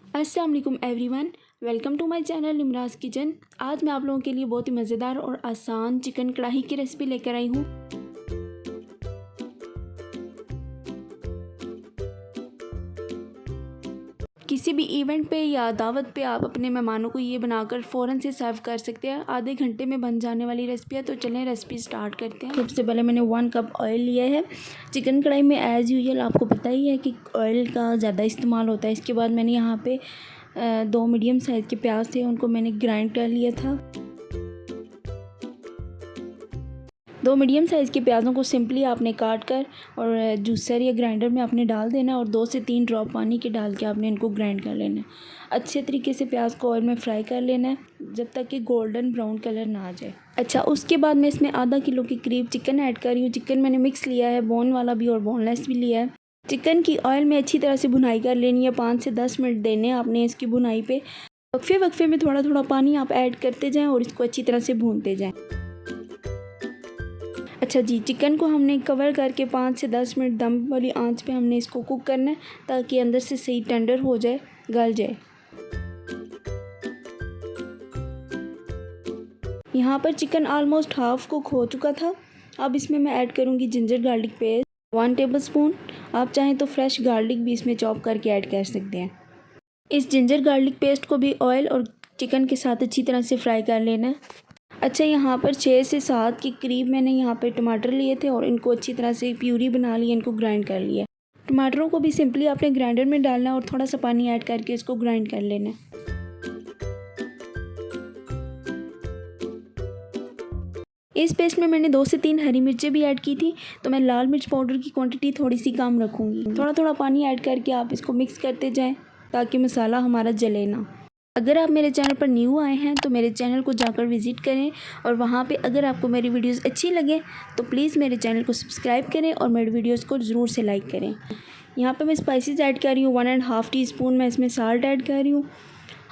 अस्सलाम वालेकुम everyone, welcome to my channel Nimraj kitchen. आज मैं आप लोगों के लिए बहुत ही मज़ेदार और आसान चिकन कढ़ाई की रेसिपी लेकर आई हूँ। किसी भी इवेंट पे या दावत पे आप अपने मेहमानों को ये बनाकर फ़ौरन से सर्व कर सकते हैं। आधे घंटे में बन जाने वाली रेसिपी है, तो चलें रेसिपी स्टार्ट करते हैं। सबसे पहले मैंने 1 कप ऑयल लिया है। चिकन कढ़ाई में एज़ यूजुअल आपको पता ही है कि ऑयल का ज़्यादा इस्तेमाल होता है। इसके बाद मैंने यहाँ पे 2 मीडियम साइज़ के प्याज थे, उनको मैंने ग्राइंड कर लिया था। 2 मीडियम साइज़ के प्याज़ों को सिंपली आपने काट कर और जूसर या ग्राइंडर में आपने डाल देना और 2 से 3 ड्रॉप पानी के डाल के आपने इनको ग्राइंड कर लेना है। अच्छे तरीके से प्याज को ऑयल में फ्राई कर लेना है जब तक कि गोल्डन ब्राउन कलर ना आ जाए। अच्छा, उसके बाद मैं इसमें आधा किलो के करीब चिकन ऐड कर रही हूँ। चिकन मैंने मिक्स लिया है, बोन वाला भी और बोनलेस भी लिया है। चिकन की ऑयल में अच्छी तरह से भुनाई कर लेनी है। 5 से 10 मिनट देने आपने इसकी भुनाई पे। वक्फे में थोड़ा थोड़ा पानी आप ऐड करते जाएँ और इसको अच्छी तरह से भूनते जाएँ। अच्छा जी, चिकन को हमने कवर करके 5 से 10 मिनट दम वाली आंच पे हमने इसको कुक करना है ताकि अंदर से सही टेंडर हो जाए, गल जाए। यहाँ पर चिकन ऑलमोस्ट हाफ कुक हो चुका था। अब इसमें मैं ऐड करूँगी जिंजर गार्लिक पेस्ट 1 टेबलस्पून। आप चाहें तो फ्रेश गार्लिक भी इसमें चॉप करके ऐड कर सकते हैं। इस जिंजर गार्लिक पेस्ट को भी ऑयल और चिकन के साथ अच्छी तरह से फ्राई कर लेना है। अच्छा, यहाँ पर 6 से 7 के करीब मैंने यहाँ पे टमाटर लिए थे और इनको अच्छी तरह से प्यूरी बना ली, इनको ग्राइंड कर लिया। टमाटरों को भी सिंपली आपने ग्राइंडर में डालना है और थोड़ा सा पानी ऐड करके इसको ग्राइंड कर लेना है। इस पेस्ट में मैंने 2 से 3 हरी मिर्चें भी ऐड की थी, तो मैं लाल मिर्च पाउडर की क्वांटिटी थोड़ी सी कम रखूँगी। थोड़ा थोड़ा पानी ऐड करके आप इसको मिक्स करते जाएँ ताकि मसाला हमारा जले ना। अगर आप मेरे चैनल पर न्यू आए हैं तो मेरे चैनल को जाकर विज़िट करें और वहाँ पे अगर आपको मेरी वीडियोस अच्छी लगे तो प्लीज़ मेरे चैनल को सब्सक्राइब करें और मेरी वीडियोस को ज़रूर से लाइक करें। यहाँ पे मैं स्पाइसेस ऐड कर रही हूँ। 1.5 टीस्पून मैं इसमें साल्ट ऐड कर रही हूँ।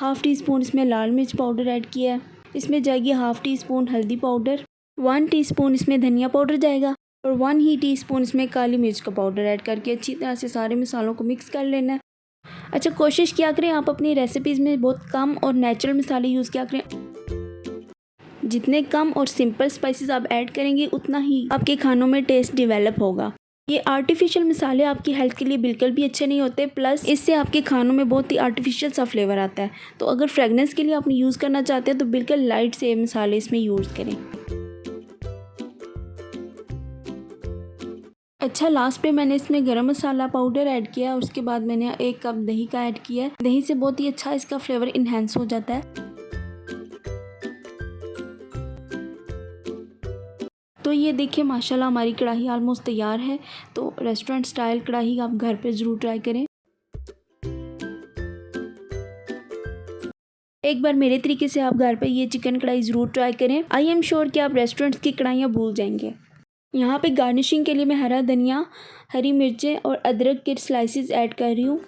1/2 टीस्पून इसमें लाल मिर्च पाउडर ऐड किया है। इसमें जाएगी 1/2 टीस्पून हल्दी पाउडर, 1 टीस्पून इसमें धनिया पाउडर जाएगा और 1 ही टीस्पून इसमें काली मिर्च का पाउडर ऐड करके अच्छी तरह से सारे मसालों को मिक्स कर लेना है। अच्छा, कोशिश किया करें आप अपनी रेसिपीज़ में बहुत कम और नेचुरल मसाले यूज़ किया करें। जितने कम और सिंपल स्पाइसेस आप ऐड करेंगे उतना ही आपके खानों में टेस्ट डेवलप होगा। ये आर्टिफिशियल मसाले आपकी हेल्थ के लिए बिल्कुल भी अच्छे नहीं होते, प्लस इससे आपके खानों में बहुत ही आर्टिफिशियल सा फ्लेवर आता है। तो अगर फ्रेगनेंस के लिए आप यूज़ करना चाहते हैं तो बिल्कुल लाइट से मसाले इसमें यूज़ करें। अच्छा, लास्ट पे मैंने इसमें गरम मसाला पाउडर ऐड किया। उसके बाद मैंने 1 कप दही का ऐड किया है। दही से बहुत ही अच्छा इसका फ्लेवर इन्हेंस हो जाता है। तो ये देखिए माशाल्लाह हमारी कढ़ाई ऑलमोस्ट तैयार है। तो रेस्टोरेंट स्टाइल कढ़ाई आप घर पे ज़रूर ट्राई करें। एक बार मेरे तरीके से आप घर पे ये चिकन कढ़ाई ज़रूर ट्राई करें। आई एम श्योर कि आप रेस्टोरेंट्स की कढ़ाइयाँ भूल जाएंगे। यहाँ पे गार्निशिंग के लिए मैं हरा धनिया, हरी मिर्चें और अदरक के स्लाइसेस ऐड कर रही हूँ।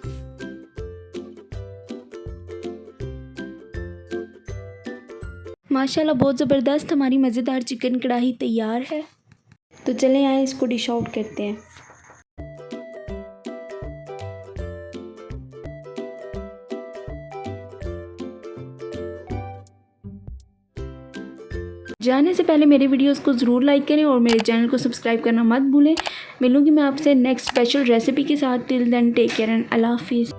माशाल्लाह बहुत ज़बरदस्त हमारी मज़ेदार चिकन कढ़ाई तैयार है। तो चलें आए इसको डिश आउट करते हैं। जाने से पहले मेरे वीडियोस को ज़रूर लाइक करें और मेरे चैनल को सब्सक्राइब करना मत भूलें। मिलूंगी मैं आपसे नेक्स्ट स्पेशल रेसिपी के साथ। Till then take care and अल्लाह हाफिज़।